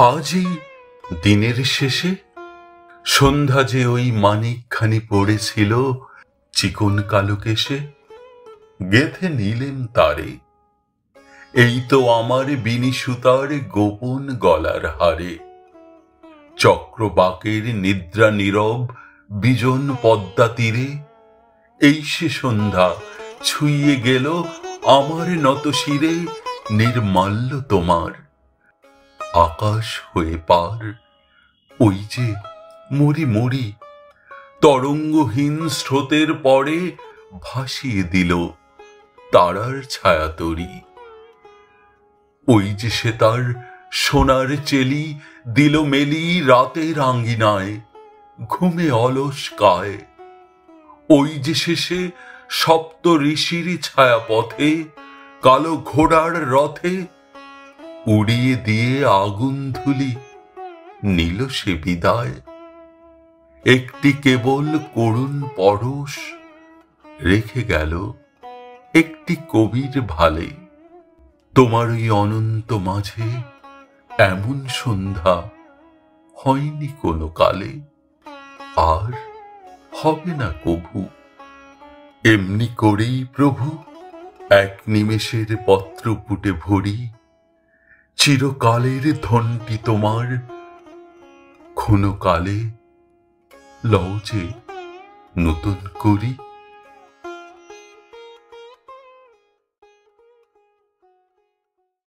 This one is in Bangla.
আজই দিনের শেষে সন্ধ্যা যে ওই মানিকখানি পড়েছিল চিকন কালো কেশে, গেথে নিলেম তারে। এই তো আমার বিনি সুতার গোপন গলার হারে। চক্রবাকের নিদ্রা নীরব বিজন পদ্মা তীরে এই সে সন্ধ্যা ছুঁয়ে গেল আমার নত শিরে। নির্মাল্য তোমার আকাশ হয়ে পার, ওই যে মরি মরি তরঙ্গহীন স্রোতের পরে ভাসিয়ে দিল তারার ছায়া তরি। ওই যে সে তার সোনার চেলি দিল মেলি রাতের আঙ্গিনায়, ঘুমে অলস কায়। ওই যে শেষে সপ্ত ঋষির ছায়া পথে কালো ঘোড়ার রথে উড়িয়ে দিয়ে আগুন ধুলি নিল সে বিদায়। একটি কেবল করুণ পরশ রেখে গেল একটি কবির ভালে। তোমার ওই অনন্ত মাঝে এমন সন্ধ্যা হয়নি কোনো কালে, আর হবে না কভু। এমনি করেই প্রভু এক নিমেষের পত্র পুটে ভরি, চিরকালের ধনটি তোমার ক্ষণকালে লও যে নতুন করি।